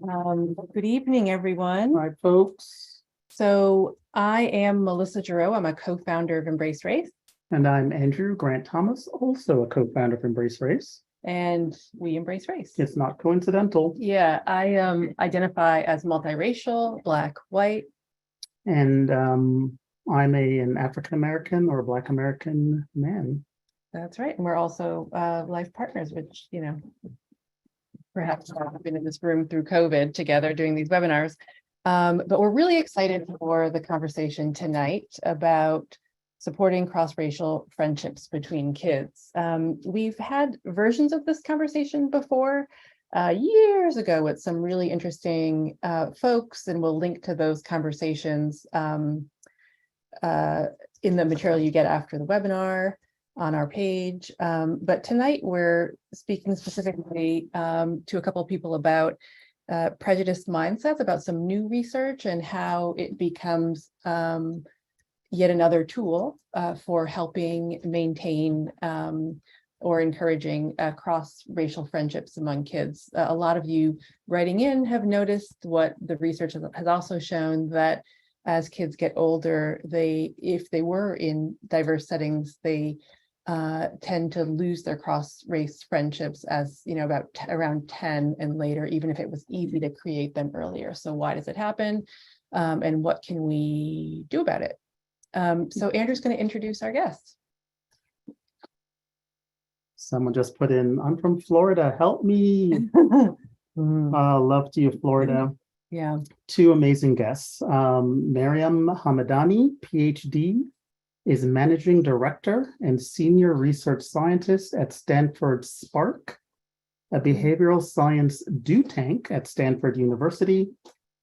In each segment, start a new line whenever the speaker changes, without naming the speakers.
Good evening, everyone.
Hi, folks.
So I am Melissa Giroux. I'm a co-founder of Embrace Race,
And I'm Andrew Grant Thomas, also a co-founder of Embrace Race.
and we embrace race.
It's not coincidental.
Yeah, I identify as multiracial, Black, white.
And I'm an African-American or Black American man.
That's right. And we're also life partners, which, perhaps we've been in this room through COVID together doing these webinars. But we're really excited for the conversation tonight about supporting cross-racial friendships between kids. We've had versions of this conversation before years ago with some really interesting folks, and we'll link to those conversations in the material you get after the webinar on our page. But tonight we're speaking specifically to a couple of people about prejudiced mindsets, about some new research and how it becomes yet another tool for helping maintain or encouraging cross-racial friendships among kids. A lot of you writing in have noticed what the research has also shown, that as kids get older, if they were in diverse settings, they tend to lose their cross-race friendships as, around 10 and later, even if it was easy to create them earlier. So why does it happen? And what can we do about it? So Andrew's going to introduce our guest.
Someone just put in, I'm from Florida, help me. Love to you, Florida.
Yeah.
Two amazing guests. Mariam Hamadani, PhD, is Managing Director and Senior Research Scientist at Stanford Spark, a behavioral science do tank at Stanford University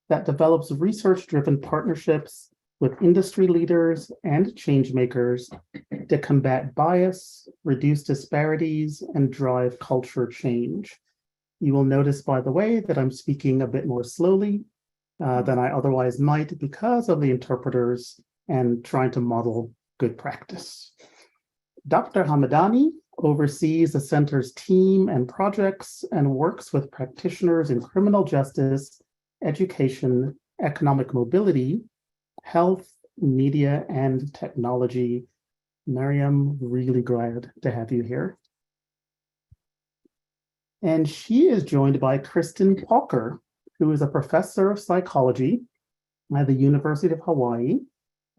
that develops research-driven partnerships with industry leaders and change makers to combat bias, reduce disparities, and drive culture change. You will notice, by the way, that I'm speaking a bit more slowly than I otherwise might because of the interpreters and trying to model good practice. Dr. Hamadani oversees the center's team and projects and works with practitioners in criminal justice, education, economic mobility, health, media, and technology. Mariam, really glad to have you here. And she is joined by Kristen Palker, who is a professor of psychology at the University of Hawaii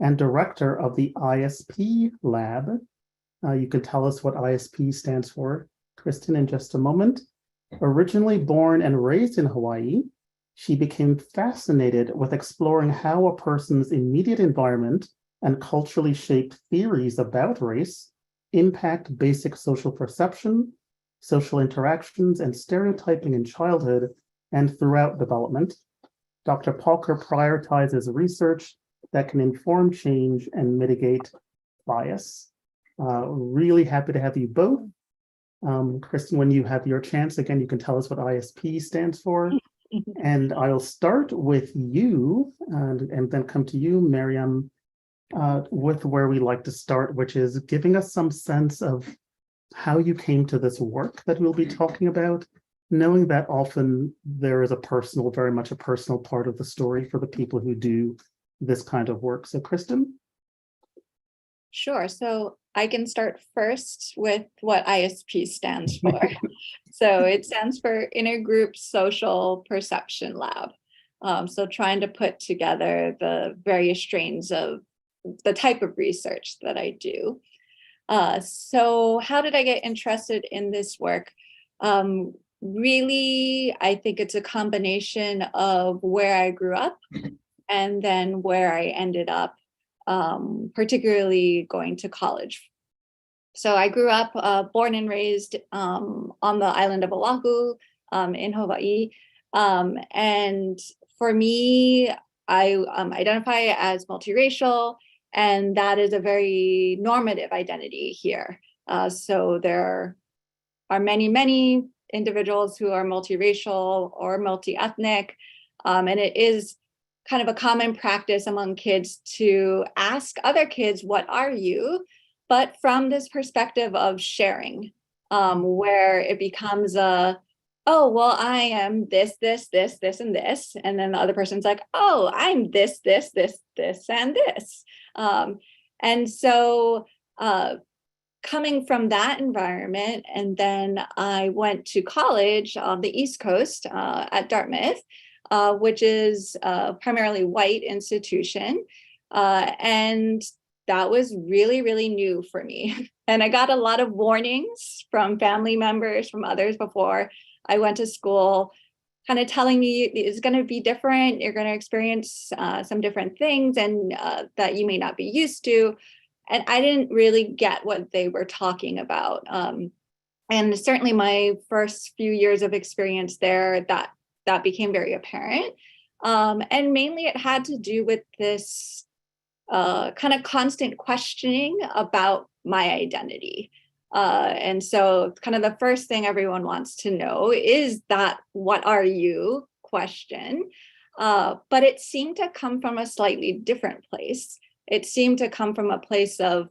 and director of the ISP Lab. You can tell us what ISP stands for, Kristen, in just a moment. Originally born and raised in Hawaii, she became fascinated with exploring how a person's immediate environment and culturally shaped theories about race impact basic social perception, social interactions, and stereotyping in childhood and throughout development. Dr. Palker prioritizes research that can inform change and mitigate bias. Really happy to have you both. Kristen, when you have your chance, again, you can tell us what ISP stands for. And I'll start with you and then come to you, Mariam, with where we like to start, which is giving us some sense of how you came to this work that we'll be talking about, knowing that often there is very much a personal part of the story for the people who do this kind of work. So Kristen?
Sure. So I can start first with what ISP stands for. So it stands for Intergroup Social Perception Lab. So trying to put together the various strains of the type of research that I do. So how did I get interested in this work? Really, I think it's a combination of where I grew up and then where I ended up, particularly going to college. So I grew up, born and raised on the island of Oahu in Hawaii. And for me, I identify as multiracial, and that is a very normative identity here. So there are many, many individuals who are multiracial or multi-ethnic, and it is kind of a common practice among kids to ask other kids, what are you? But from this perspective of sharing, where it becomes a oh, well, I am this, and this. And then the other person's like, oh, I'm this, and this. Um, and so coming from that environment, and then I went to college on the East Coast at Dartmouth, which is a primarily white institution. And that was really, really new for me. And I got a lot of warnings from family members, from others before I went to school, kind of telling me it's going to be different. You're going to experience some different things and that you may not be used to. And I didn't really get what they were talking about. And certainly my first few years of experience there, that became very apparent. And mainly it had to do with this kind of constant questioning about my identity. And so kind of the first thing everyone wants to know is that what are you question. But it seemed to come from a slightly different place. It seemed to come from a place of,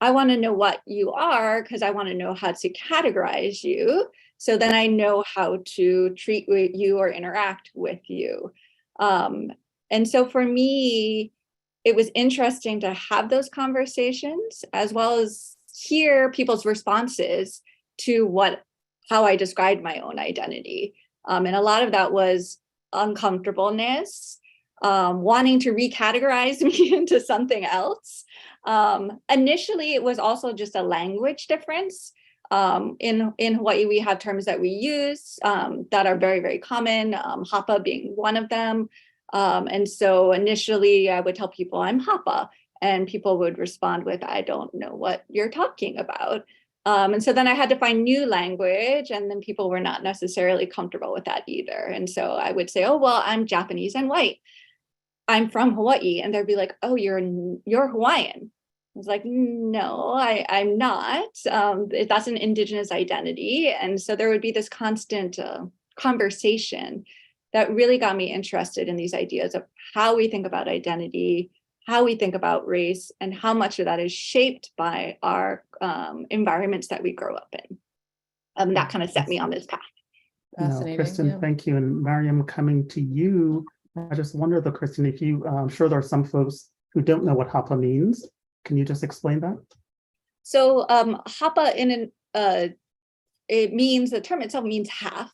I want to know what you are because I want to know how to categorize you. So then I know how to treat you or interact with you. And so for me, it was interesting to have those conversations as well as hear people's responses to how I described my own identity. And a lot of that was uncomfortableness, wanting to recategorize me into something else. Initially, it was also just a language difference. In Hawaii, we have terms that we use that are very, very common, hapa being one of them. And so initially I would tell people I'm hapa, and people would respond with, I don't know what you're talking about. And so then I had to find new language, and then people were not necessarily comfortable with that either. And so I would say, oh, well, I'm Japanese and white. I'm from Hawaii. And they'd be like, oh, you're Hawaiian. I was like, no, I'm not. That's an indigenous identity. And so there would be this constant conversation that really got me interested in these ideas of how we think about identity, how we think about race, and how much of that is shaped by our environments that we grow up in. That kind of set me on this path.
Fascinating.
Kristen,
yeah.
thank you. And Mariam, coming to you, I just wonder though, Kristen, if you, I'm sure there are some folks who don't know what hapa means. Can you just explain that?
So hapa it means, the term itself means half.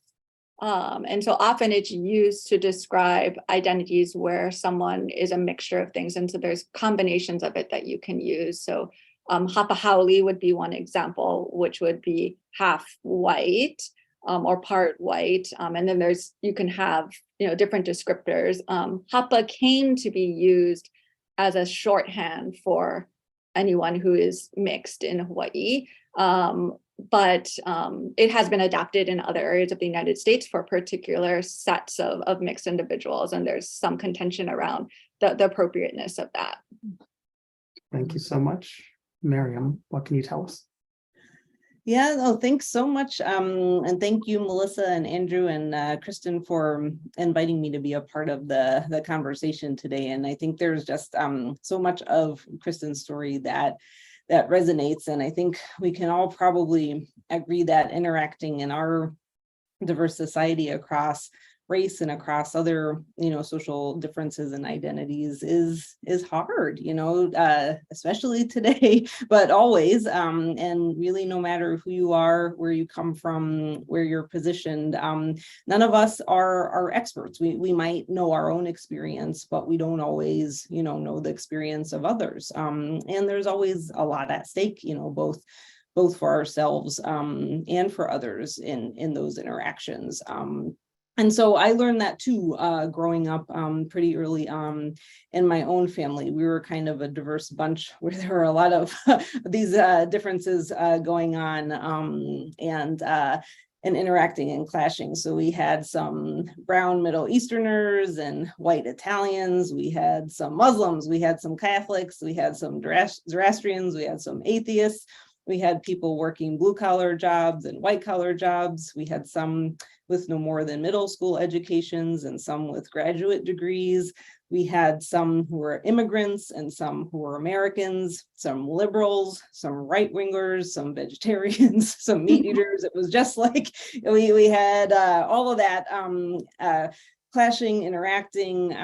And so often it's used to describe identities where someone is a mixture of things. And so there's combinations of it that you can use. So hapa haole would be one example, which would be half white or part white. And then you can have, different descriptors. Hapa came to be used as a shorthand for anyone who is mixed in Hawaii. But it has been adapted in other areas of the United States for particular sets of mixed individuals. And there's some contention around the appropriateness of that.
Thank you so much. Mariam, what can you tell us?
Yeah, no, thanks so much. And thank you, Melissa and Andrew and Kristen, for inviting me to be a part of the conversation today. And I think there's just so much of Kristen's story that resonates. And I think we can all probably agree that interacting in our diverse society across race and across other, social differences and identities is hard, especially today, but always. And really, no matter who you are, where you come from, where you're positioned, none of us are experts. We might know our own experience, but we don't always, know the experience of others. And there's always a lot at stake, both for ourselves and for others in those interactions. And so I learned that too, growing up pretty early in my own family. We were kind of a diverse bunch where there were a lot of these differences going on and interacting and clashing. So we had some brown Middle Easterners and white Italians. We had some Muslims. We had some Catholics. We had some Zoroastrians. We had some atheists. We had people working blue collar jobs and white collar jobs. We had some with no more than middle school educations and some with graduate degrees. We had some who were immigrants and some who were Americans, some liberals, some right wingers, some vegetarians, some meat eaters. It was just like we had all of that clashing, interacting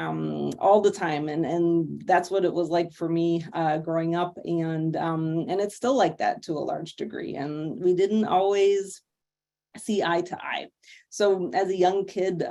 all the time. And that's what it was like for me growing up. And it's still like that to a large degree. And we didn't always see eye to eye. So as a young kid,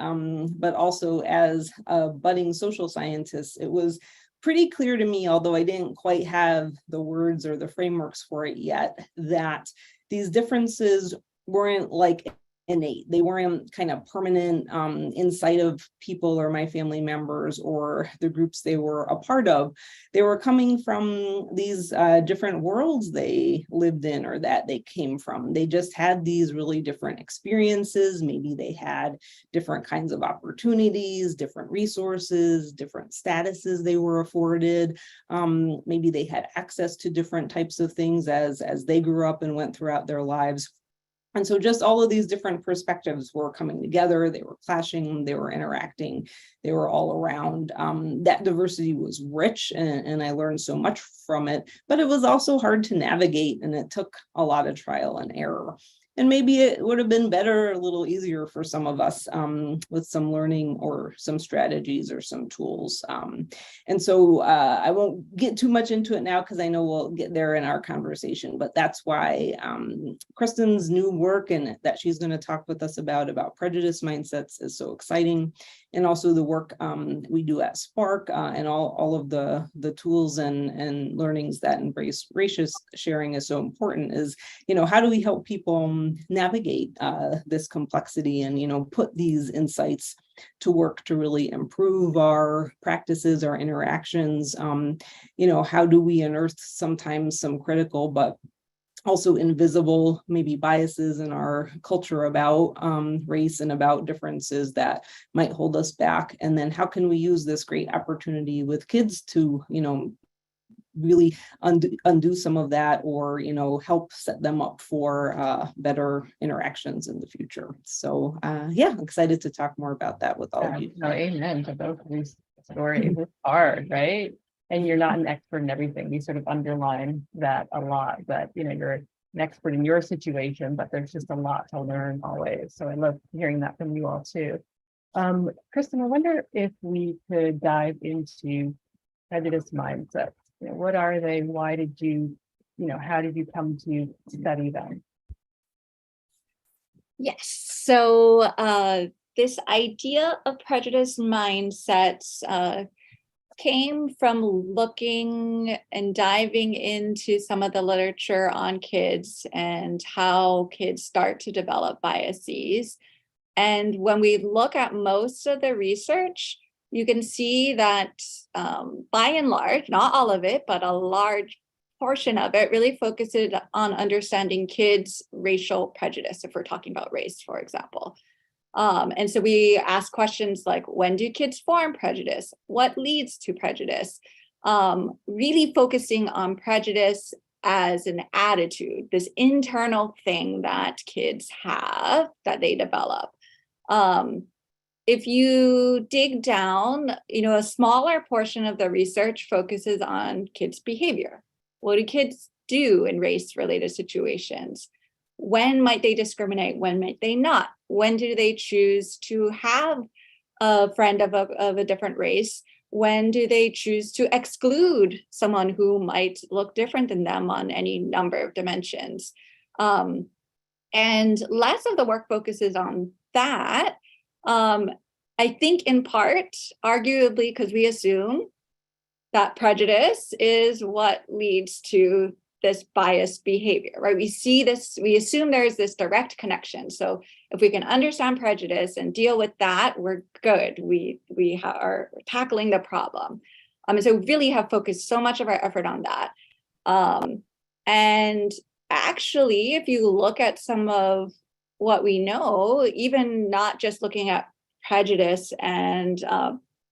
but also as a budding social scientist, it was pretty clear to me, although I didn't quite have the words or the frameworks for it yet, that these differences weren't like innate. They weren't kind of permanent inside of people or my family members or the groups they were a part of. They were coming from these different worlds they lived in or that they came from. They just had these really different experiences. Maybe they had different kinds of opportunities, different resources, different statuses they were afforded. Maybe they had access to different types of things as they grew up and went throughout their lives. And so just all of these different perspectives were coming together, they were clashing, they were interacting, they were all around. That diversity was rich and I learned so much from it, but it was also hard to navigate and it took a lot of trial and error. And maybe it would have been better, a little easier for some of us with some learning or some strategies or some tools. And so I won't get too much into it now because I know we'll get there in our conversation, but that's why Kristen's new work and that she's going to talk with us about prejudice mindsets is so exciting. And also the work we do at Spark and all of the tools and learnings that embrace racial sharing is so important is, how do we help people navigate this complexity and, put these insights to work to really improve our practices, our interactions. How do we unearth sometimes some critical, but also invisible, maybe biases in our culture about race and about differences that might hold us back? And then how can we use this great opportunity with kids to, really undo some of that or, help set them up for better interactions in the future. So I'm excited to talk more about that with all of you.
No, amen to both of these stories. It's hard, right? And you're not an expert in everything. We sort of underline that a lot, that, you're an expert in your situation, but there's just a lot to learn always. So I love hearing that from you all too. Kristen, I wonder if we could dive into prejudice mindsets. What are they? Why did you, how did you come to study them?
Yes. So this idea of prejudice mindsets came from looking and diving into some of the literature on kids and how kids start to develop biases. And when we look at most of the research, you can see that by and large, not all of it, but a large portion of it really focuses on understanding kids' racial prejudice, if we're talking about race, for example. And so we ask questions like, when do kids form prejudice? What leads to prejudice? Really focusing on prejudice as an attitude, this internal thing that kids have that they develop. If you dig down, a smaller portion of the research focuses on kids' behavior. What do kids do in race-related situations? When might they discriminate? When might they not? When do they choose to have a friend of a different race? When do they choose to exclude someone who might look different than them on any number of dimensions? And less of the work focuses on that. I think in part, arguably, because we assume that prejudice is what leads to this biased behavior, right? We see this, we assume there's this direct connection. So if we can understand prejudice and deal with that, we're good. We are tackling the problem. And so really have focused so much of our effort on that. And actually, if you look at some of what we know, even not just looking at prejudice and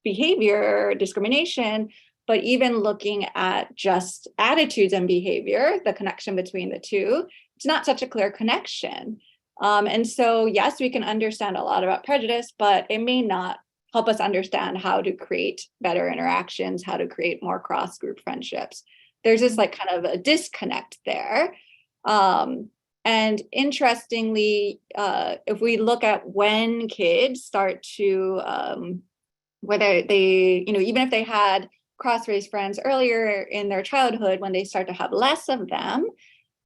behavior discrimination, But even looking at just attitudes and behavior, the connection between the two, it's not such a clear connection. And so, yes, we can understand a lot about prejudice, but it may not help us understand how to create better interactions, how to create more cross-group friendships. There's this like kind of a disconnect there. And interestingly, if we look at when kids start to, whether they, even if they had cross-race friends earlier in their childhood, when they start to have less of them,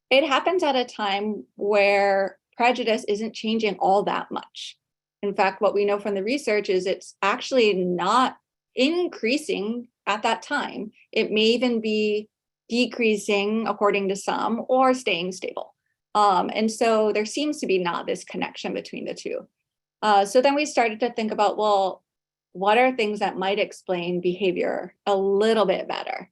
it happens at a time where prejudice isn't changing all that much. In fact, what we know from the research is it's actually not increasing at that time. It may even be decreasing according to some, or staying stable. And so there seems to be not this connection between the two. So then we started to think about, well, what are things that might explain behavior a little bit better?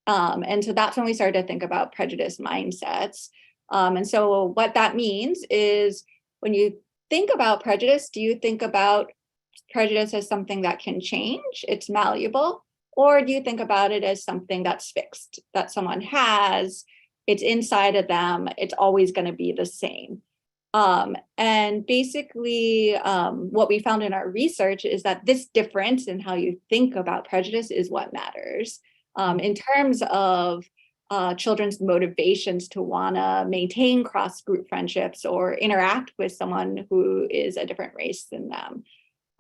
And so that's when we started to think about prejudice mindsets. And so what that means is, when you think about prejudice, do you think about prejudice as something that can change, it's malleable, or do you think about it as something that's fixed, that someone has, it's inside of them, it's always going to be the same? And basically, what we found in our research is that this difference in how you think about prejudice is what matters. In terms of children's motivations to want to maintain cross-group friendships or interact with someone who is a different race than them.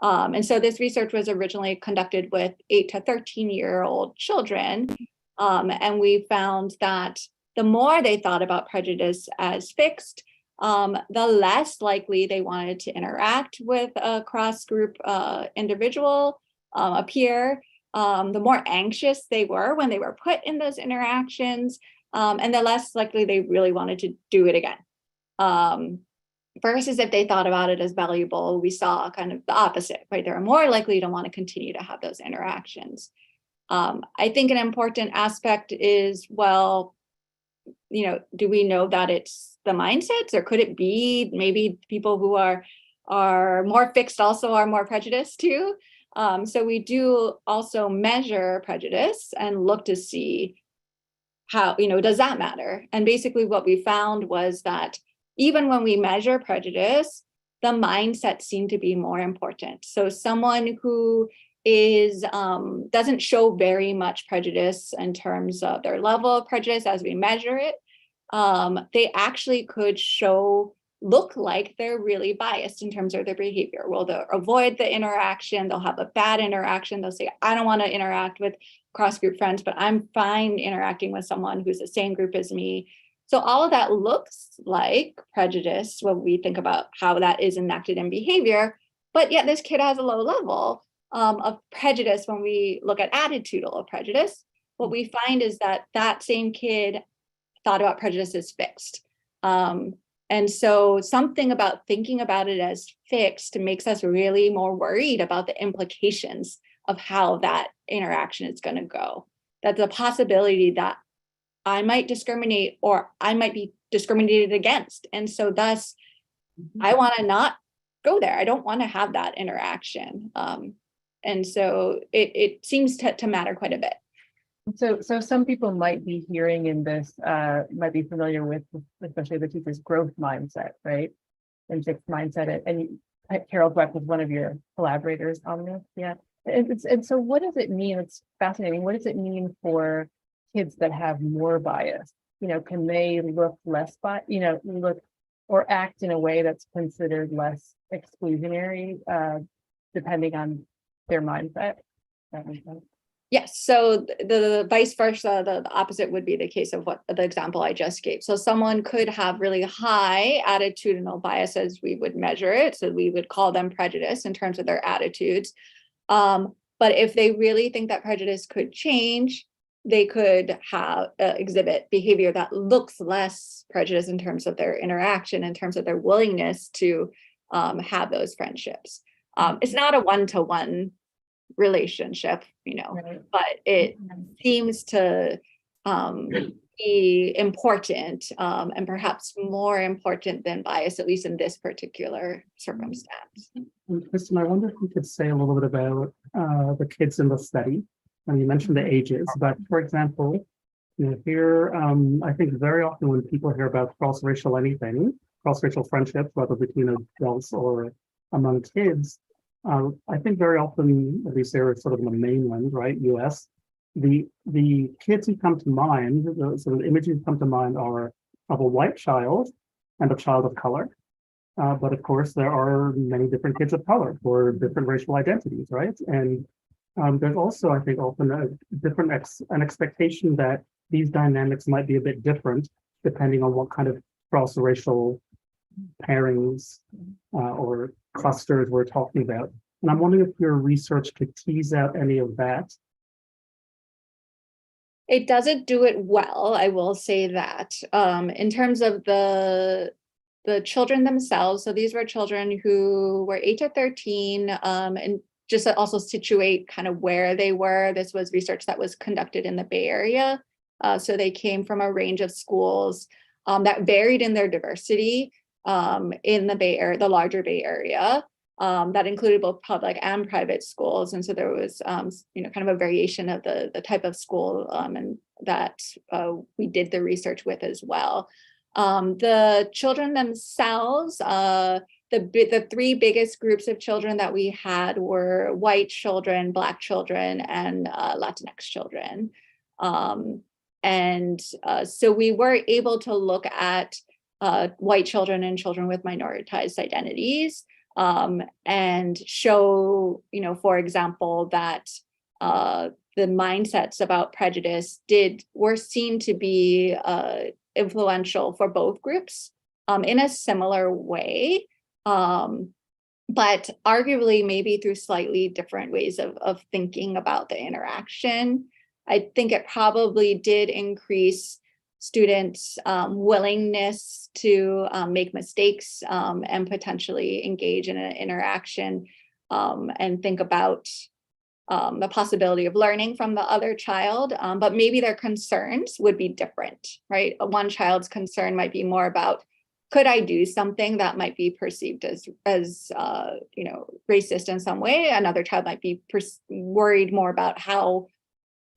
And so this research was originally conducted with 8 to 13-year-old children. And we found that the more they thought about prejudice as fixed, the less likely they wanted to interact with a cross-group individual, a peer, the more anxious they were when they were put in those interactions, and the less likely they really wanted to do it again. Versus if they thought about it as valuable, we saw kind of the opposite, right? They're more likely to want to continue to have those interactions. I think an important aspect is, well, do we know that it's the mindsets, or could it be maybe people who are more fixed also are more prejudiced too? So we do also measure prejudice and look to see how, does that matter? And basically what we found was that even when we measure prejudice, the mindset seemed to be more important. So someone who is doesn't show very much prejudice in terms of their level of prejudice as we measure it, they actually could look like they're really biased in terms of their behavior. Well, they'll avoid the interaction, they'll have a bad interaction, they'll say, I don't want to interact with cross-group friends, but I'm fine interacting with someone who's the same group as me. So all of that looks like prejudice when we think about how that is enacted in behavior, but yet this kid has a low level of prejudice. When we look at attitudinal prejudice, what we find is that that same kid thought about prejudice as fixed. And so something about thinking about it as fixed makes us really more worried about the implications of how that interaction is going to go. That the possibility that I might discriminate or I might be discriminated against. And so thus, I want to not go there. I don't want to have that interaction. And so it seems to matter quite a bit.
So some people might be hearing in this, might be familiar with, especially the teacher's growth mindset, right? And fixed mindset. And Carol Dweck was one of your collaborators on this. Yeah. And so what does it mean? It's fascinating. What does it mean for kids that have more bias? Can they look less look or act in a way that's considered less exclusionary, depending on their mindset? That makes sense.
Yes. So the vice versa, the opposite would be the case of what the example I just gave. So someone could have really high attitudinal bias as we would measure it. So we would call them prejudice in terms of their attitudes. But if they really think that prejudice could change, they could have exhibit behavior that looks less prejudice in terms of their interaction, in terms of their willingness to have those friendships. It's not a one-to-one relationship,
Right.
but it seems to be important, and perhaps more important than bias, at least in this particular circumstance.
And Kristen, I wonder if you could say a little bit about the kids in the study. And you mentioned the ages, but for example, here, I think very often when people hear about cross-racial anything, cross-racial friendships, whether between adults or among kids, I think very often, at least here, sort of in the mainland, right, US, the kids who come to mind, the sort of images who come to mind are of a white child and a child of color. But of course, there are many different kids of color for different racial identities, right? And there's also, I think, often an expectation that these dynamics might be a bit different depending on what kind of cross-racial pairings or clusters we're talking about. And I'm wondering if your research could tease out any of that.
It doesn't do it well, I will say that. In terms of the children themselves, so these were children who were 8 to 13, and just to also situate kind of where they were. This was research that was conducted in the Bay Area. So they came from a range of schools that varied in their diversity in the Bay Area, the larger Bay Area. That included both public and private schools. And so there was, kind of a variation of the type of school and that we did the research with as well. The children themselves, the three biggest groups of children that we had were white children, Black children, and Latinx children. So we were able to look at white children and children with minoritized identities. And show, for example, that the mindsets about prejudice were seen to be influential for both groups in a similar way, but arguably maybe through slightly different ways of thinking about the interaction. I think it probably did increase students' willingness to make mistakes and potentially engage in an interaction and think about the possibility of learning from the other child, but maybe their concerns would be different, right? One child's concern might be more about, could I do something that might be perceived as racist in some way? Another child might be worried more about how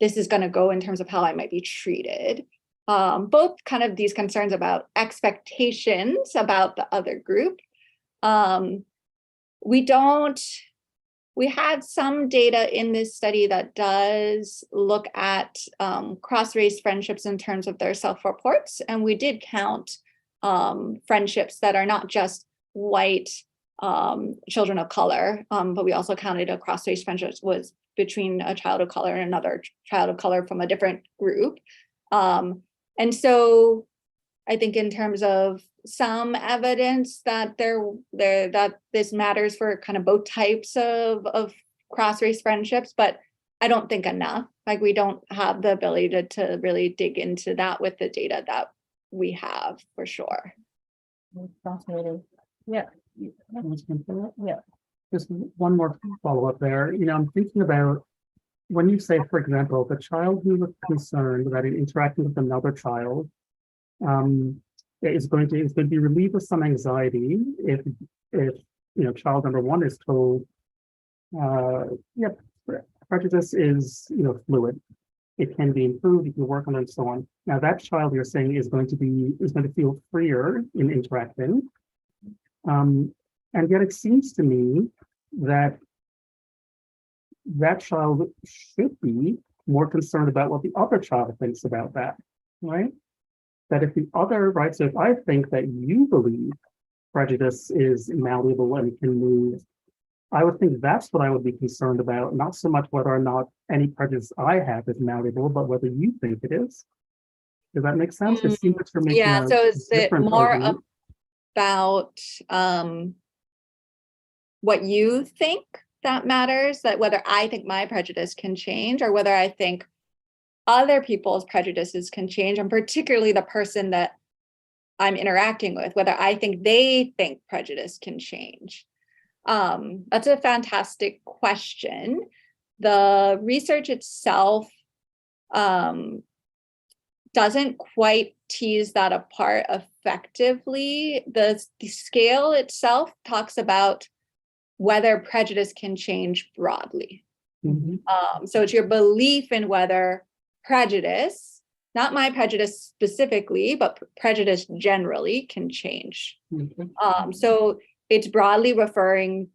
this is going to go in terms of how I might be treated. Both kind of these concerns about expectations about the other group. We had some data in this study that does look at cross-race friendships in terms of their self-reports, and we did count friendships that are not just white children of color, but we also counted a cross-race friendship was between a child of color and another child of color from a different group. And so I think in terms of some evidence that that this matters for kind of both types of cross-race friendships, but I don't think enough. Like we don't have the ability to really dig into that with the data that we have for sure.
Fascinating. Yeah. Yeah.
Just one more follow-up there. I'm thinking about when you say, for example, the child who was concerned about interacting with another child is going to be relieved of some anxiety if child number one is told, prejudice is fluid. It can be improved, you can work on it, and so on. Now that child you're saying is going to feel freer in interacting. And yet it seems to me that child should be more concerned about what the other child thinks about that, right? That if the other, right, so if I think that you believe prejudice is malleable and can move, I would think that's what I would be concerned about, not so much whether or not any prejudice I have is malleable, but whether you think it is. Does that make sense? It seems that you're making
so is it more
argument.
about what you think that matters, that whether I think my prejudice can change or whether I think other people's prejudices can change, and particularly the person that I'm interacting with, whether I think they think prejudice can change? That's a fantastic question. The research itself doesn't quite tease that apart effectively. The scale itself talks about whether prejudice can change broadly.
Mhm.
So it's your belief in whether prejudice, not my prejudice specifically, but prejudice generally can change.
Mhm.
So it's broadly referring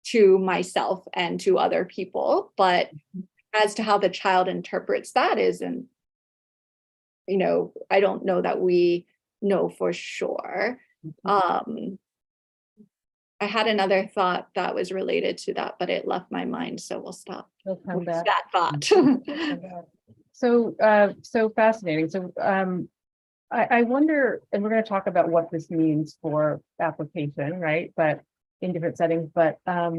to myself and to other people, but as to how the child interprets that isn't, I don't know that we know for sure. I had another thought that was related to that, but it left my mind, so we'll stop
We'll come
with
back.
that thought.
So, so fascinating. So, I wonder, and we're going to talk about what this means for application, right? But in different settings, but I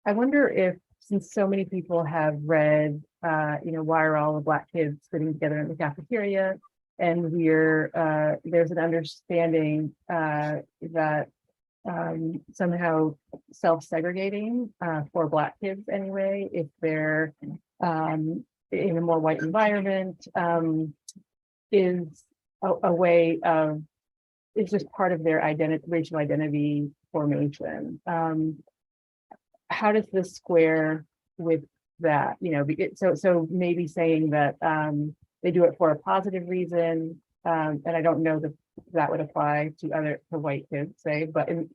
wonder if, since so many people have read, why are all the Black kids sitting together in the cafeteria? And there's an understanding that somehow self-segregating for Black kids anyway, if they're in a more white environment, is a way of, it's just part of their identity, racial identity formation. How does this square with that? So maybe saying that they do it for a positive reason, and I don't know that would apply to white kids, say,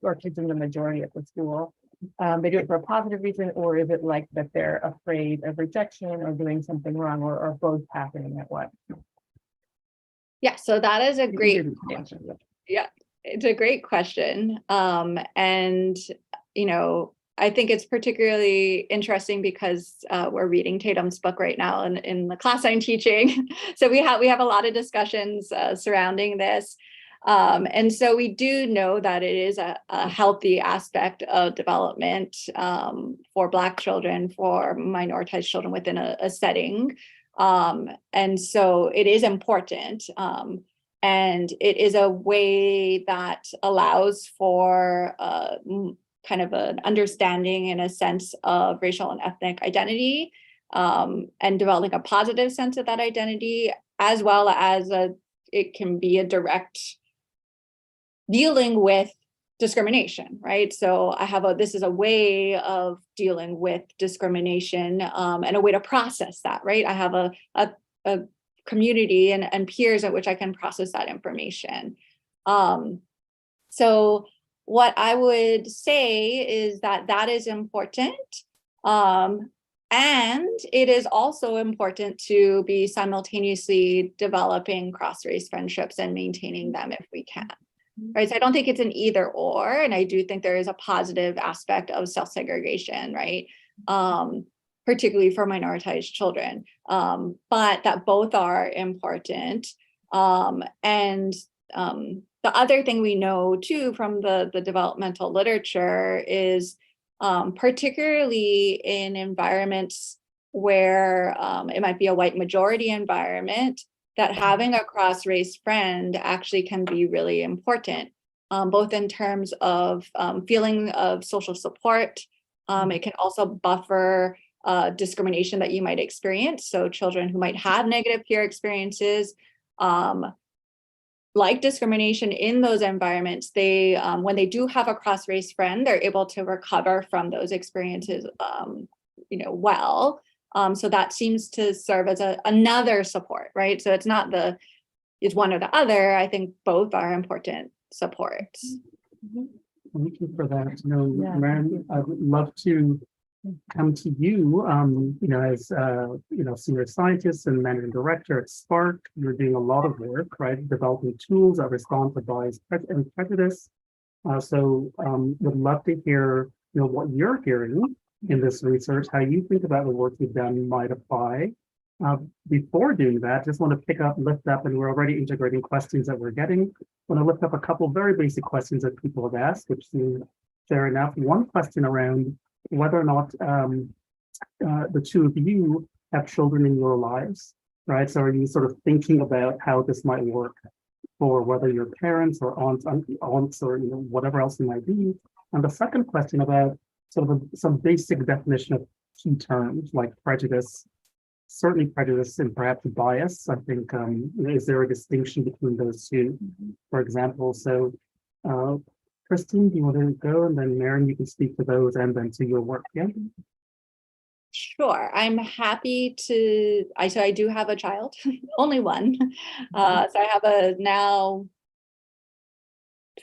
or kids in the majority at the school. They do it for a positive reason, or is it like that they're afraid of rejection or doing something wrong, or both happening at once?
Yeah, so that is a great
answer.
Yeah, it's a great question. And, I think it's particularly interesting because we're reading Tatum's book right now in the class I'm teaching. So we have a lot of discussions surrounding this. And so we do know that it is a healthy aspect of development for Black children, for minoritized children within a setting. And so it is important. And it is a way that allows for kind of an understanding and a sense of racial and ethnic identity, and developing a positive sense of that identity, as well as it can be a direct dealing with discrimination, right? So this is a way of dealing with discrimination, and a way to process that, right? I have a community and peers at which I can process that information. So what I would say is that is important. And it is also important to be simultaneously developing cross-race friendships and maintaining them if we can. Right. So I don't think it's an either or. And I do think there is a positive aspect of self-segregation, right? Particularly for minoritized children, but that both are important. The other thing we know too from the developmental literature is particularly in environments where it might be a white majority environment, that having a cross-race friend actually can be really important, both in terms of feeling of social support. It can also buffer discrimination that you might experience. So children who might have negative peer experiences, like discrimination in those environments, they when they do have a cross-race friend, they're able to recover from those experiences well. So that seems to serve as another support, right? So it's not it's one or the other. I think both are important supports.
Thank you for that. Maren, I would love to come to you, as senior scientist and managing director at Spark. You're doing a lot of work, right? Developing tools that respond to bias and prejudice. So would love to hear, what you're hearing in this research, how you think about the work you've done might apply. Before doing that, just want to lift up, and we're already integrating questions that we're getting. Want to lift up a couple very basic questions that people have asked, which seem fair enough. One question around whether or not the two of you have children in your lives, right? So are you sort of thinking about how this might work for whether your parents or aunts or whatever else it might be? And the second question about sort of some basic definition of key terms like prejudice, certainly prejudice and perhaps bias. I think, is there a distinction between those two, for example? So Kristen, do you want to go? And then Maren, you can speak to those and then to your work. Yeah.
Sure, I'm happy to, so I do have a child, only one. So I have a now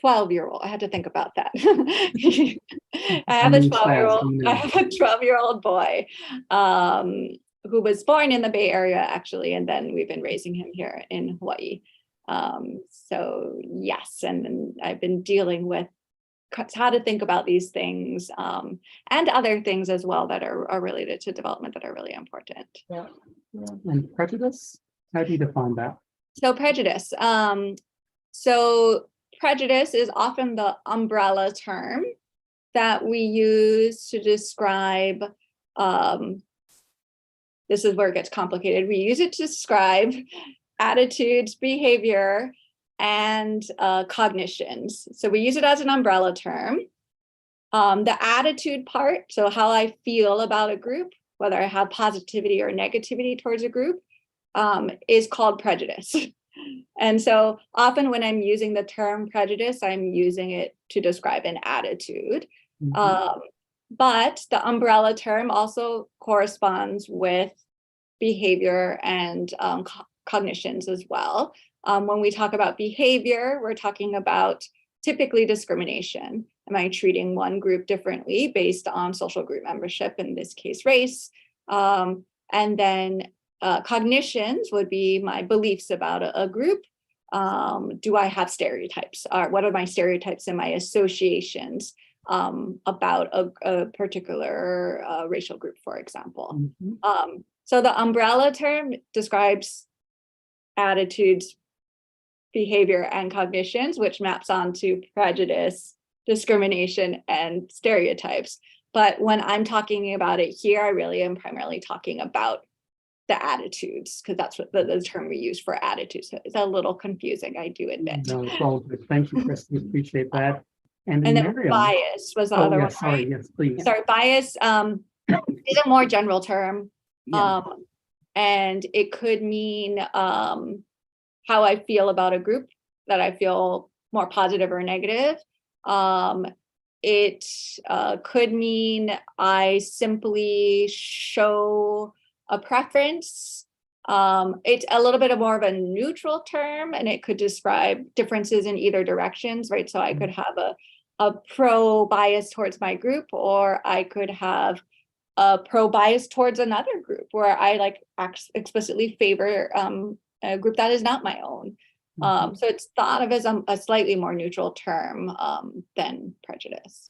12-year-old. I had to think about that. I have a
many
12-year-old,
do you
I
know?
have a 12-year-old boy, who was born in the Bay Area, actually, and then we've been raising him here in Hawaii. So yes, and then I've been dealing with how to think about these things, and other things as well that are related to development that are really important.
Yeah.
And prejudice, how do you define that?
So prejudice. So prejudice is often the umbrella term that we use to describe, this is where it gets complicated. We use it to describe attitudes, behavior, and cognitions. So we use it as an umbrella term. The attitude part, so how I feel about a group, whether I have positivity or negativity towards a group, is called prejudice. And so often when I'm using the term prejudice, I'm using it to describe an attitude. But the umbrella term also corresponds with behavior and cognitions as well. When we talk about behavior, we're talking about typically discrimination. Am I treating one group differently based on social group membership, in this case, race? And then cognitions would be my beliefs about a group. Do I have stereotypes? What are my stereotypes and my associations about a particular racial group, for example? So the umbrella term describes attitudes, behavior, and cognitions, which maps onto prejudice, discrimination, and stereotypes. But when I'm talking about it here, I really am primarily talking about the attitudes, because that's what the term we use for attitudes. So it's a little confusing, I do admit.
No, it's all good. Thank you, Kristen. Appreciate that. And
And then
Miriam.
bias was the other
yeah,
one.
sorry,
Right?
yes, please.
Sorry, bias is a more general term.
Yeah.
And it could mean how I feel about a group, that I feel more positive or negative. It could mean I simply show a preference. It's a little bit more of a neutral term, and it could describe differences in either directions, right? So I could have a pro bias towards my group, or I could have a pro bias towards another group where I like explicitly favor a group that is not my own. So it's thought of as a slightly more neutral term than prejudice.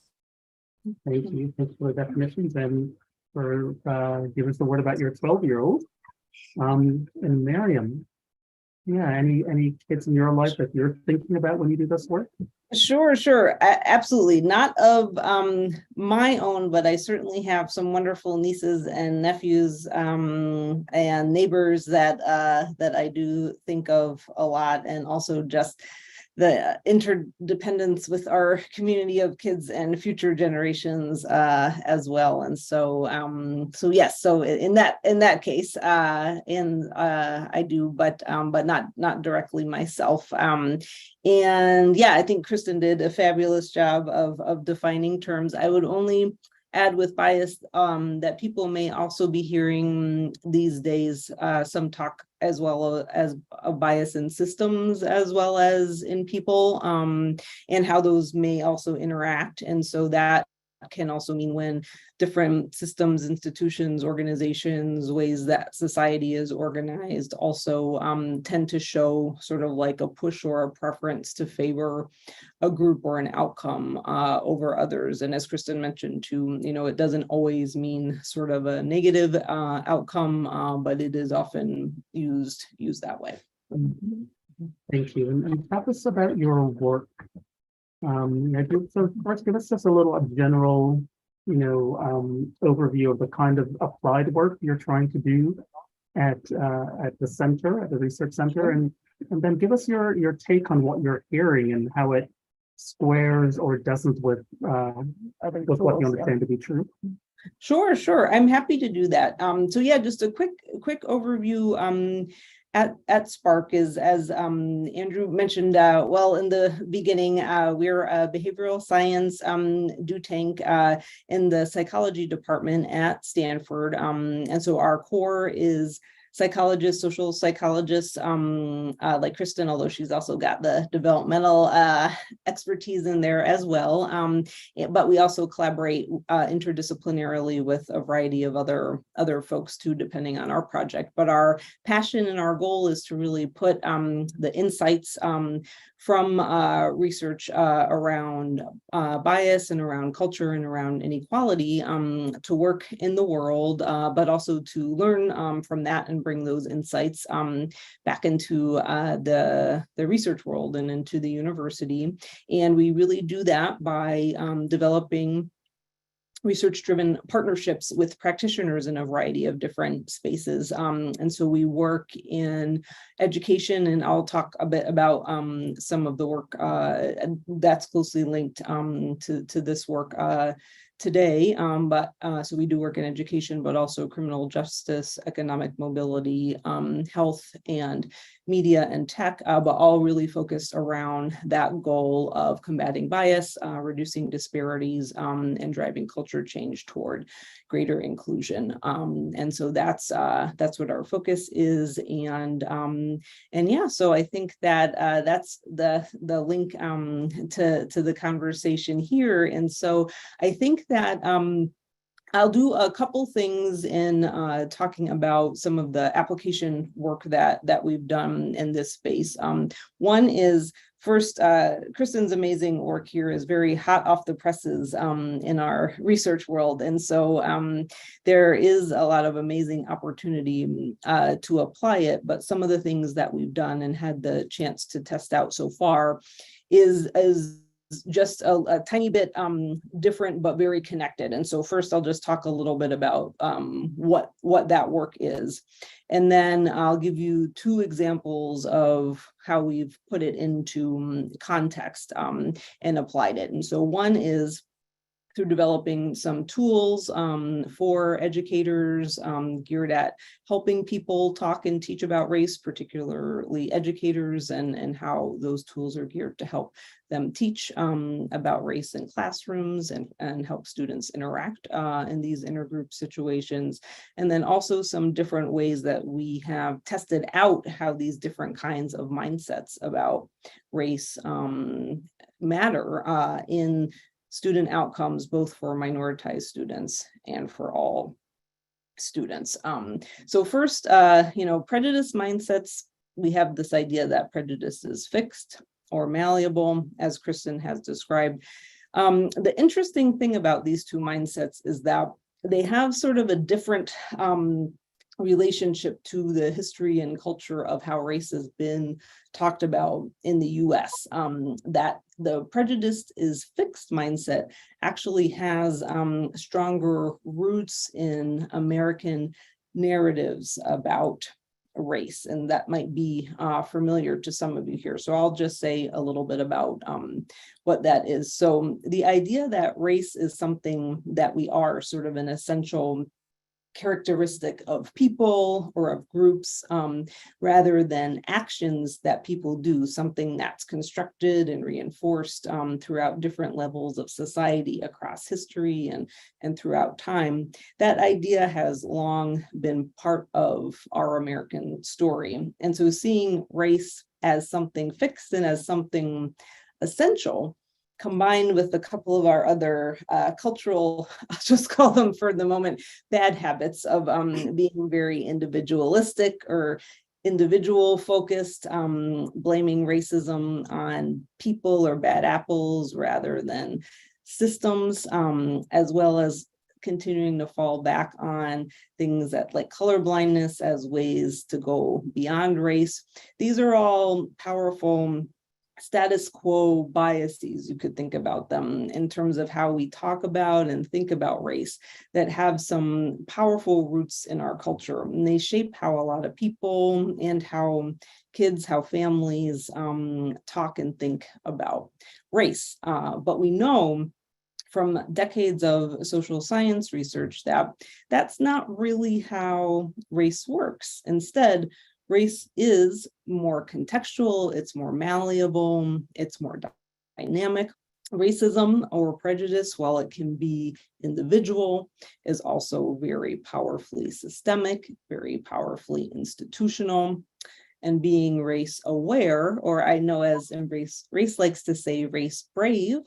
Thank you. Thanks for the definitions and for giving us the word about your 12-year-old. And Miriam, yeah, any kids in your life that you're thinking about when you do this work?
Sure. Absolutely. Not of my own, but I certainly have some wonderful nieces and nephews and neighbors that I do think of a lot, and also just the interdependence with our community of kids and future generations as well. And so yes, so in that case, I do, but not directly myself. And yeah, I think Kristen did a fabulous job of defining terms. I would only add with bias that people may also be hearing these days some talk as well as a bias in systems as well as in people, and how those may also interact. And so that can also mean when different systems, institutions, organizations, ways that society is organized also tend to show sort of like a push or a preference to favor a group or an outcome over others. And as Kristen mentioned too, it doesn't always mean sort of a negative outcome, but it is often used that way.
Thank you. And tell us about your work. So first, give us just a little general, overview of the kind of applied work you're trying to do at the center, at the research center, and then give us your take on what you're hearing and how it squares or doesn't with what you understand to be true.
Sure. I'm happy to do that. So yeah, just a quick overview. At Spark is, as Andrew mentioned, well, in the beginning, we're a behavioral science do tank in the psychology department at Stanford. And so our core is psychologists, social psychologists, like Kristen, although she's also got the developmental expertise in there as well. But we also collaborate interdisciplinarily with a variety of other folks too, depending on our project. But our passion and our goal is to really put the insights from research around bias and around culture and around inequality to work in the world, but also to learn from that and bring those insights back into the research world and into the university. And we really do that by developing research-driven partnerships with practitioners in a variety of different spaces. And so we work in education, and I'll talk a bit about some of the work that's closely linked to this work today. So we do work in education, but also criminal justice, economic mobility, health, and media and tech, but all really focused around that goal of combating bias, reducing disparities, and driving culture change toward greater inclusion. And so that's what our focus is. And yeah, so I think that that's the link to the conversation here. And so I think that I'll do a couple things in talking about some of the application work that we've done in this space. One is, first, Kristen's amazing work here is very hot off the presses in our research world. And so there is a lot of amazing opportunity to apply it. But some of the things that we've done and had the chance to test out so far is just a tiny bit different, but very connected. And so first I'll just talk a little bit about what that work is. And then I'll give you two examples of how we've put it into context and applied it. And so one is through developing some tools for educators geared at helping people talk and teach about race, particularly educators, and how those tools are geared to help them teach about race in classrooms and help students interact in these intergroup situations. And then also some different ways that we have tested out how these different kinds of mindsets about race matter in student outcomes, both for minoritized students and for all students. So first, prejudice mindsets, we have this idea that prejudice is fixed or malleable, as Kristen has described. The interesting thing about these two mindsets is that they have sort of a different relationship to the history and culture of how race has been talked about in the US. That the prejudice is fixed mindset actually has stronger roots in American narratives about race, and that might be familiar to some of you here. So I'll just say a little bit about what that is. So the idea that race is something that we are, sort of an essential characteristic of people or of groups, rather than actions that people do, something that's constructed and reinforced throughout different levels of society across history and throughout time. That idea has long been part of our American story. And so seeing race as something fixed and as something essential, combined with a couple of our other cultural, I'll just call them for the moment, bad habits of being very individualistic or individual focused, blaming racism on people or bad apples rather than systems, as well as continuing to fall back on things that like colorblindness as ways to go beyond race. These are all powerful status quo biases, you could think about them in terms of how we talk about and think about race, that have some powerful roots in our culture. And they shape how a lot of people and how kids, how families talk and think about race. But we know from decades of social science research that that's not really how race works. Instead, race is more contextual, it's more malleable, it's more dynamic. Racism or prejudice, while it can be individual, is also very powerfully systemic, very powerfully institutional. And being race aware, or I know as in race likes to say race brave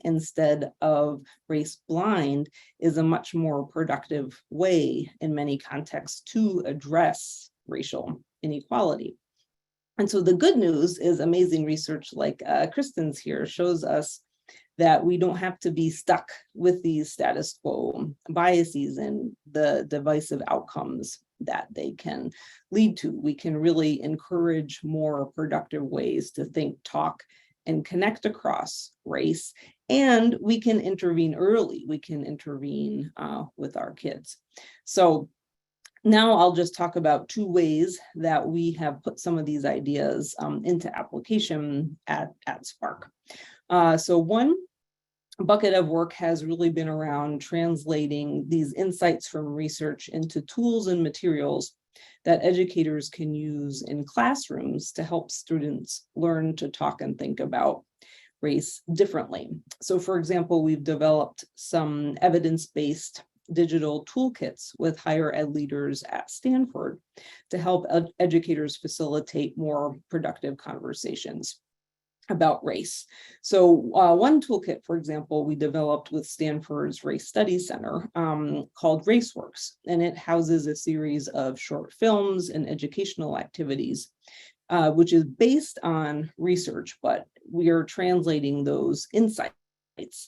instead of race blind, is a much more productive way in many contexts to address racial inequality. And so the good news is amazing research like Kristen's here shows us that we don't have to be stuck with these status quo biases and the divisive outcomes that they can lead to. We can really encourage more productive ways to think, talk, and connect across race. And we can intervene early. We can intervene with our kids. So now I'll just talk about two ways that we have put some of these ideas into application at Spark. So one bucket of work has really been around translating these insights from research into tools and materials that educators can use in classrooms to help students learn to talk and think about race differently. So for example, we've developed some evidence-based digital toolkits with higher ed leaders at Stanford to help educators facilitate more productive conversations about race. So one toolkit, for example, we developed with Stanford's Race Studies Center called RaceWorks, and it houses a series of short films and educational activities, which is based on research, but we are translating those insights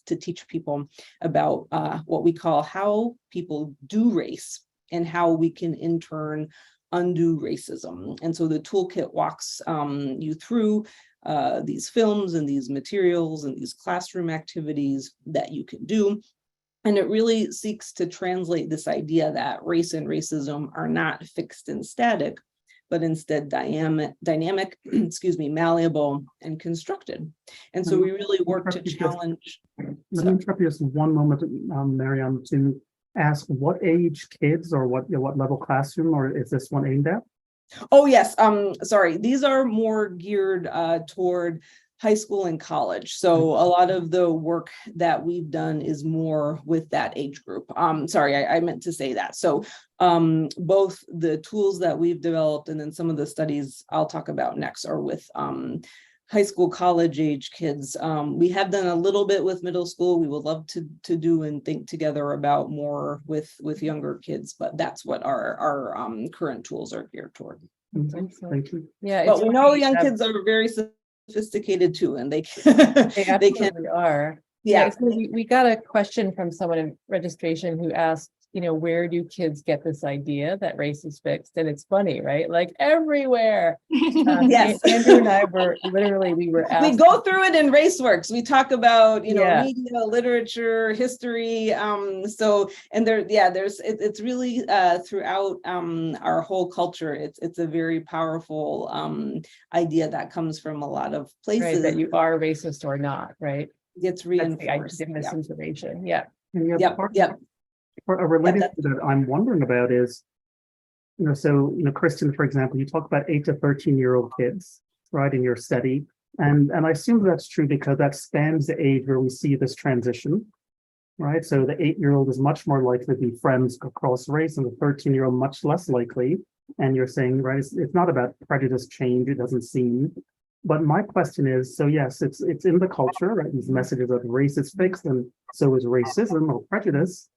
to teach people about what we call how people do race and how we can in turn undo racism. And so the toolkit walks you through these films and these materials and these classroom activities that you can do. And it really seeks to translate this idea that race and racism are not fixed and static, but instead dynamic, excuse me, malleable and constructed. And so we really work to challenge.
Let me interrupt you just one moment, Marianne, to ask what age kids or what level classroom, or is this one aimed at?
Oh, yes. Sorry, these are more geared toward high school and college. So a lot of the work that we've done is more with that age group. Sorry, I meant to say that. So both the tools that we've developed and then some of the studies I'll talk about next are with high school, college age kids. We have done a little bit with middle school. We would love to do and think together about more with younger kids, but that's what our current tools are geared toward.
Thank you.
Yeah,
But we know young kids are very sophisticated too, and they
they
they can.
absolutely are.
Yeah.
So we got a question from someone in registration who asked, where do kids get this idea that race is fixed? And it's funny, right? Like everywhere.
Yes.
Andrew and I we were asked.
We go through it in RaceWorks. We talk about,
Yeah.
media, literature, history. It's really throughout our whole culture. It's a very powerful idea that comes from a lot of places.
Right, that you are racist or not, right?
Gets
That's
reinforced.
the idea of misinformation. Yeah.
And
Yep.
Related to that, I'm wondering about is, Kristen, for example, you talk about 8 to 13-year-old kids, right, in your study. And I assume that's true because that spans the age where we see this transition, right? So the 8-year-old is much more likely to be friends across race, and the 13-year-old much less likely. And you're saying, right, it's not about prejudice change, it doesn't seem. But my question is, so yes, it's in the culture, right? These messages of race is fixed, and so is racism or prejudice.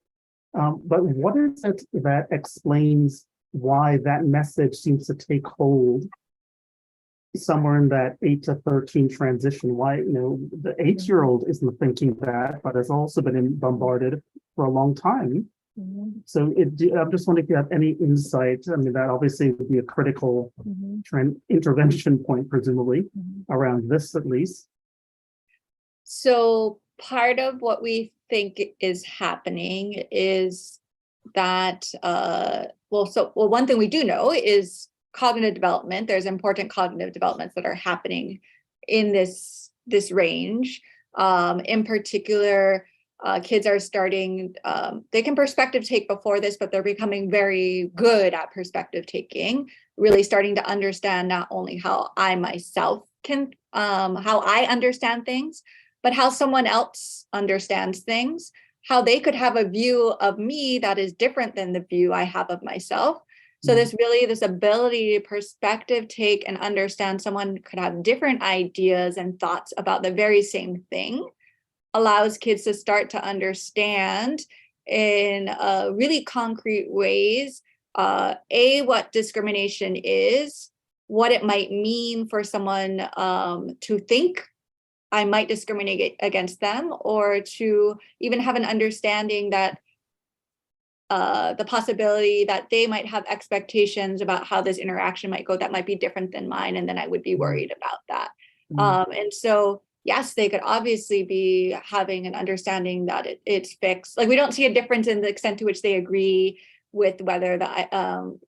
But what is it that explains why that message seems to take hold somewhere in that 8 to 13 transition? Why, the 8-year-old isn't thinking that, but has also been bombarded for a long time.
Mhm.
So I'm just wondering if you have any insight. I mean, that obviously would be a critical intervention point, presumably, around this at least.
So part of what we think is happening is that, one thing we do know is cognitive development. There's important cognitive developments that are happening in this range. In particular, kids are starting, they can perspective take before this, but they're becoming very good at perspective taking, really starting to understand not only how I myself can, how I understand things, but how someone else understands things, how they could have a view of me that is different than the view I have of myself. So this ability to perspective take and understand someone could have different ideas and thoughts about the very same thing allows kids to start to understand in really concrete ways, what discrimination is, what it might mean for someone to think I might discriminate against them, or to even have an understanding that the possibility that they might have expectations about how this interaction might go that might be different than mine, and then I would be worried about that. And so, yes, they could obviously be having an understanding that it's fixed. Like, we don't see a difference in the extent to which they agree with whether the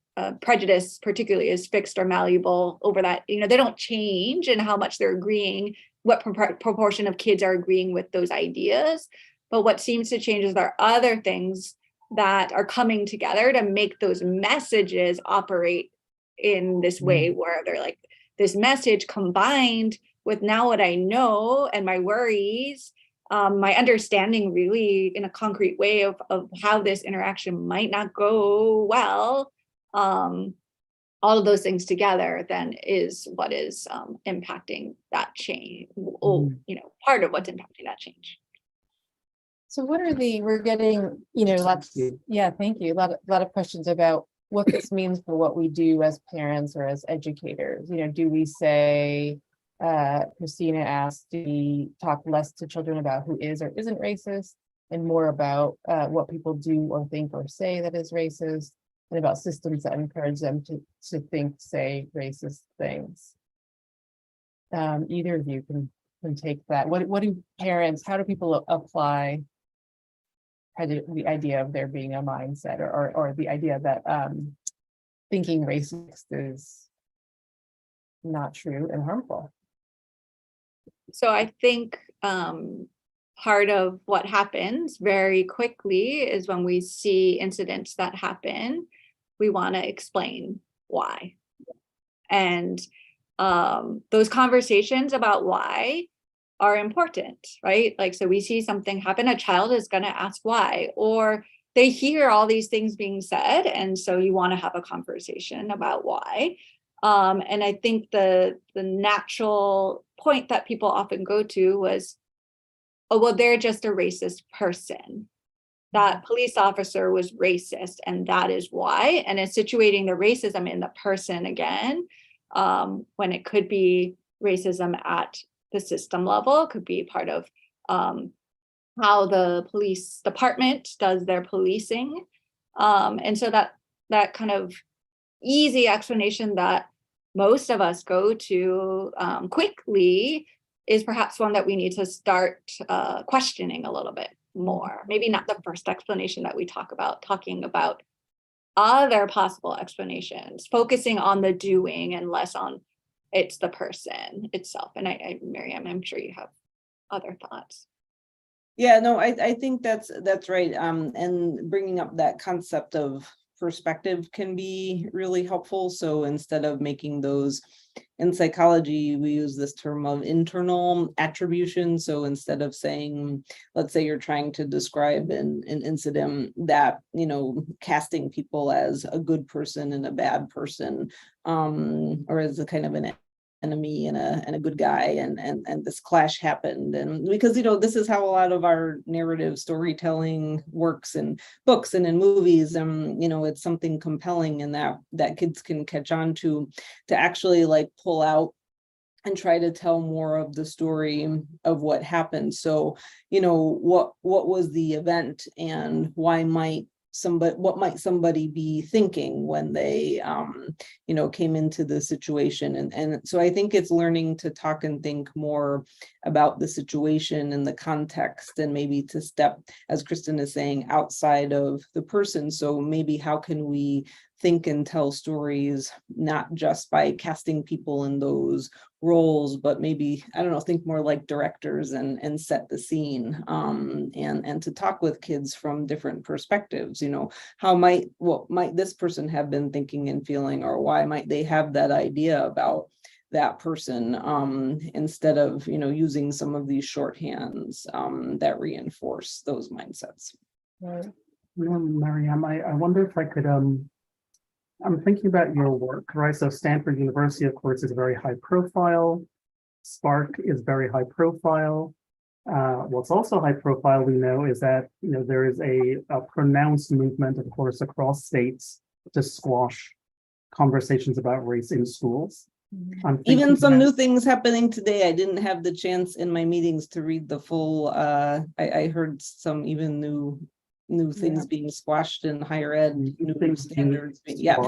prejudice particularly is fixed or malleable over that. You know, they don't change in how much they're agreeing, what proportion of kids are agreeing with those ideas. But what seems to change is there are other things that are coming together to make those messages operate in this way, where they're like, this message combined with now what I know and my worries, my understanding really in a concrete way of how this interaction might not go well, all of those things together then is what is impacting that change, part of what's impacting that change.
So what are we're getting, lots, yeah, thank you. A lot of questions about what this means for what we do as parents or as educators. Do we say, Christina asked, do we talk less to children about who is or isn't racist and more about what people do or think or say that is racist, and about systems that encourage them to think, say racist things? Either of you can take that. What do parents, how do people apply the idea of there being a mindset or the idea that thinking racist is not true and harmful?
So I think part of what happens very quickly is when we see incidents that happen, we want to explain why. And those conversations about why are important, right? Like, so we see something happen, a child is going to ask why, or they hear all these things being said, and so you want to have a conversation about why. And I think the natural point that people often go to was, oh, well, they're just a racist person. That police officer was racist, and that is why. And it's situating the racism in the person again, when it could be racism at the system level, could be part of how the police department does their policing. And so that kind of easy explanation that most of us go to quickly is perhaps one that we need to start questioning a little bit more. Maybe not the first explanation that we talking about other possible explanations, focusing on the doing and less on it's the person itself. And Miriam, I'm sure you have other thoughts.
Yeah, no, I think that's right. And bringing up that concept of perspective can be really helpful. So instead of making those, in psychology, we use this term of internal attribution. So instead of saying, let's say you're trying to describe an incident that, casting people as a good person and a bad person, or as a kind of an enemy and a good guy, and this clash happened, and because this is how a lot of our narrative storytelling works in books and in movies, and it's something compelling and that kids can catch on to actually like pull out and try to tell more of the story of what happened. So what was the event, and what might somebody be thinking when they came into the situation, and so I think it's learning to talk and think more about the situation and the context, and maybe to step, as Kristen is saying, outside of the person. So maybe how can we think and tell stories, not just by casting people in those roles, but maybe, I don't know, think more like directors and set the scene, and to talk with kids from different perspectives, what might this person have been thinking and feeling, or why might they have that idea about that person, instead of, using some of these shorthands that reinforce those mindsets.
Right.
Mariam, I wonder if I could, I'm thinking about your work, right? So Stanford University, of course, is very high profile. Spark is very high profile. What's also high profile, we know, is that, there is a pronounced movement, of course, across states to squash conversations about race in schools. I'm
Even
thinking
some
that-
new things happening today. I didn't have the chance in my meetings to read the full, I heard some even new things being squashed in higher ed, new
Things
standards.
being
Yeah.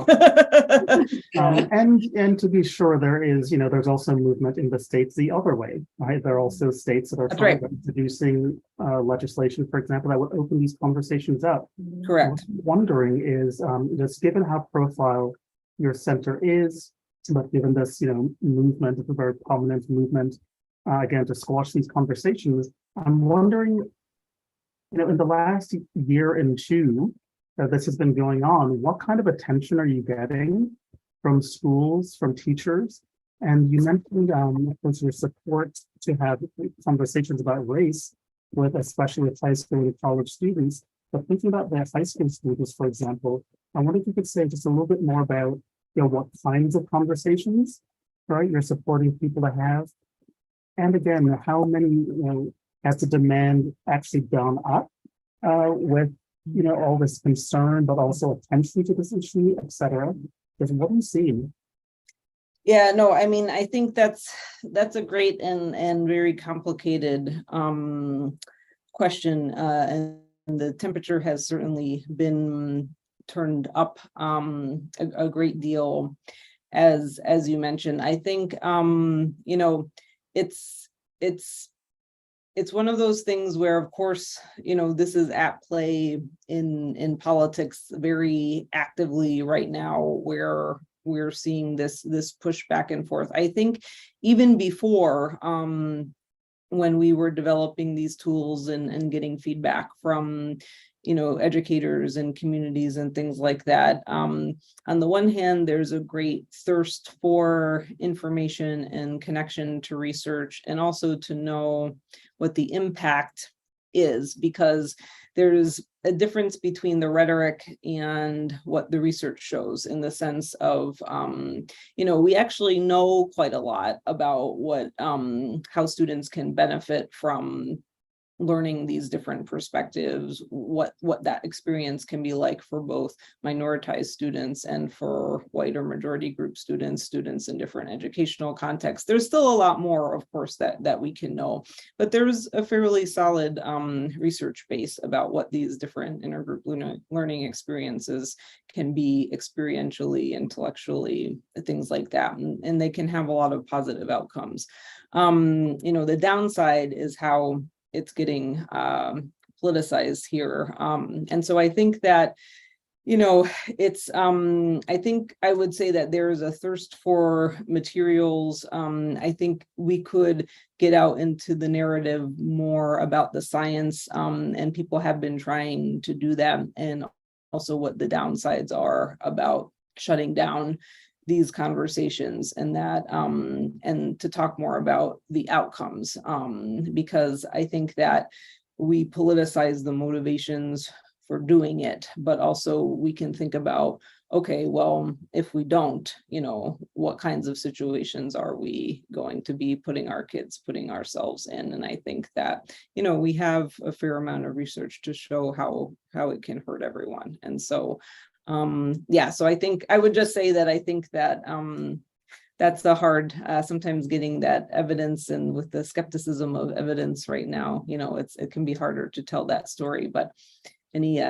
And to be sure, there's also movement in the states the other way, right? There are also states that are
That's
talking
right.
about introducing legislation, for example, that would open these conversations up.
Correct.
What I'm wondering is, just given how profile your center is, but given this, movement, it's a very prominent movement, again, to squash these conversations, I'm wondering, in the last year and two that this has been going on, what kind of attention are you getting from schools, from teachers? And you mentioned, of course, your support to have conversations about race especially with high school and college students. But thinking about the high school students, for example, I wonder if you could say just a little bit more about, what kinds of conversations, right, you're supporting people to have. And again, how many, has the demand actually gone up with, all this concern, but also attention to this issue, et cetera? Because what are you seeing?
Yeah, no, I mean, I think that's a great and very complicated question, and the temperature has certainly been turned up a great deal, as you mentioned. I think it's one of those things where, of course, this is at play in politics very actively right now, where we're seeing this push back and forth. I think even before, when we were developing these tools and getting feedback from, educators and communities and things like that. On the one hand, there's a great thirst for information and connection to research, and also to know what the impact is, because there's a difference between the rhetoric and what the research shows, in the sense of, we actually know quite a lot about what, how students can benefit from learning these different perspectives, what that experience can be like for both minoritized students and for white or majority group students in different educational contexts. There's still a lot more, of course, that we can know, but there's a fairly solid research base about what these different intergroup learning experiences can be experientially, intellectually, things like that, and they can have a lot of positive outcomes. The downside is how it's getting politicized here. And so I think that, it's, I think I would say that there is a thirst for materials. I think we could get out into the narrative more about the science, and people have been trying to do that, and also what the downsides are about shutting down these conversations, and that and to talk more about the outcomes, because I think that we politicize the motivations for doing it, but also we can think about, okay, well, if we don't, what kinds of situations are we going to be putting ourselves in? And I think that, we have a fair amount of research to show how it can hurt everyone. And so so I think I would just say that I think that that's the hard, sometimes getting that evidence, and with the skepticism of evidence right now, it can be harder to tell that story. But any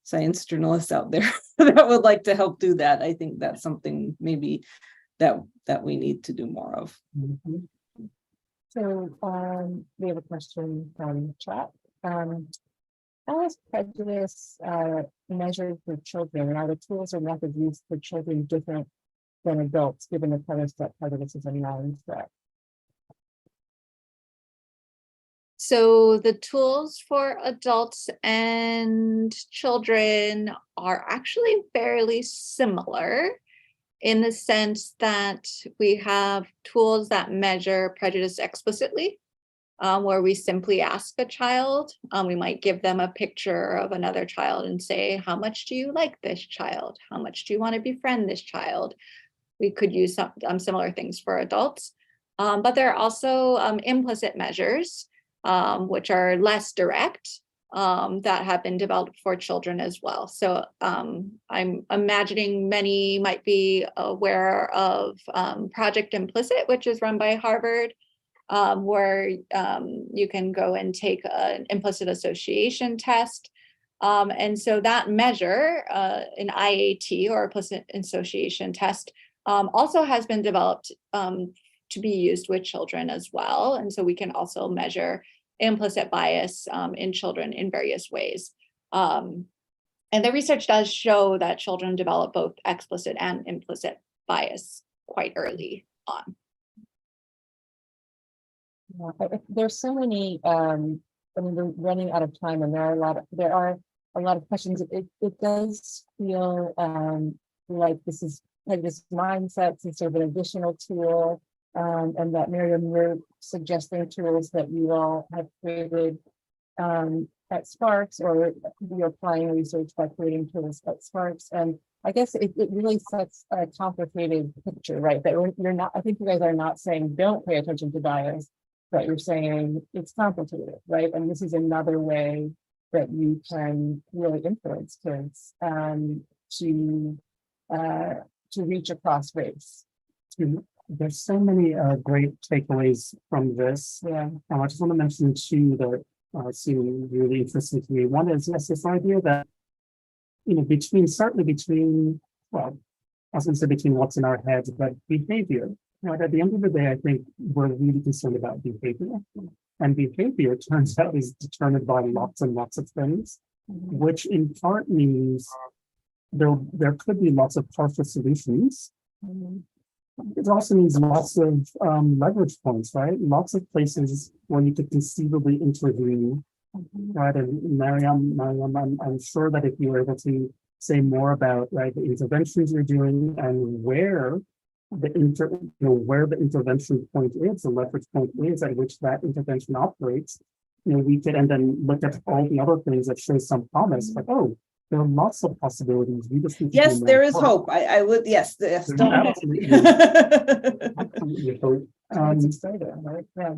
science journalists out there that would like to help do that, I think that's something maybe that we need to do more of.
Mhm.
So we have a question from chat. How is prejudice measured for children? And are the tools or methods used for children different than adults, given the premise that prejudice is a non-threat?
So the tools for adults and children are actually fairly similar in the sense that we have tools that measure prejudice explicitly, where we simply ask a child, we might give them a picture of another child and say, how much do you like this child? How much do you want to befriend this child? We could use some similar things for adults, but there are also implicit measures, which are less direct, that have been developed for children as well. So I'm imagining many might be aware of Project Implicit, which is run by Harvard, where you can go and take an implicit association test. And so that measure, an IAT or implicit association test, also has been developed to be used with children as well. And so we can also measure implicit bias in children in various ways. And the research does show that children develop both explicit and implicit bias quite early on.
There's so many, I mean, we're running out of time, and there are a lot of questions. It does feel like this is like this mindset is sort of an additional tool, and that Miriam, you're suggesting tools that you all have created at Sparks, or you're applying research by creating tools at Sparks. And I guess it really sets a complicated picture, right? That you're not, I think you guys are not saying don't pay attention to bias, but you're saying it's complicated, right? And this is another way that you can really influence kids to reach across race.
There's so many great takeaways from this.
Yeah.
I just want to mention two that seem really interesting to me. One is, yes, this idea that, you know, certainly between, well, I was going to say between what's in our heads, but behavior. You know, at the end of the day, I think we're really concerned about behavior. And behavior, turns out, is determined by lots and lots of things, which in part means there could be lots of partial solutions. It also means lots of leverage points, right? Lots of places where you could conceivably intervene, right? And Mariam, I'm sure that if you were able to say more about, right, the interventions you're doing and where the intervention point is, the leverage point is at which that intervention operates, you know, we could and then look at all the other things that show some promise, like, oh, there are lots of possibilities. We just need to
Yes,
do
there
more
is
work.
hope. I would, yes,
There's
don't.
absolutely hope.
It's exciting, right? Yeah.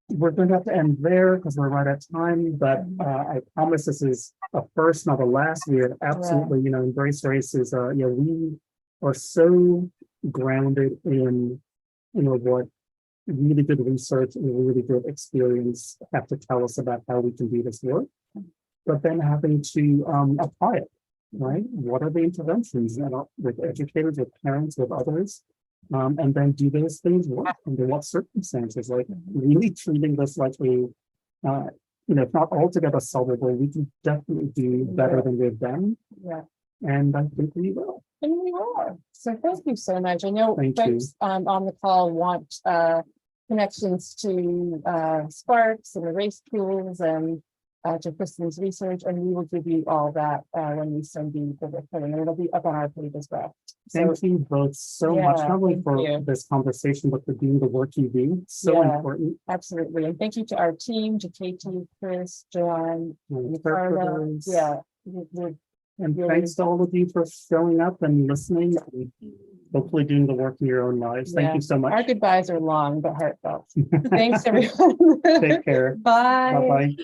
We're going to have to end there because we're right at time, but I promise this is a first, not a last. We are absolutely, you know, Embrace Race is, you know, we are so grounded in, you know, what really good research and really good experience have to tell us about how we can do this work, but then having to apply it, right? What are the interventions with educators, with parents, with others? And then do those things work under what circumstances? Like really treating this like a, you know, if not altogether solvable, we can definitely do better than we've done.
Yeah.
And I think we will.
And we are. So thank you so much. I know
Thank
folks on the call want connections to Sparks and the race tools and to Kristen's research, and we will give you all that when we send you the recording, and it'll be up on our page as well.
Thank you both so much, not only
thank
for
you.
this conversation, but for doing the work you do. So important.
Absolutely. And thank you to our team, to Katie, Chris, Joanne,
And
Carla. Yeah.
And thanks to all of you for showing up and listening, and hopefully doing the work in your own lives. Thank you so much.
Our goodbyes are long but heartfelt. Thanks, everyone.
Take care.
Bye.
Bye-bye.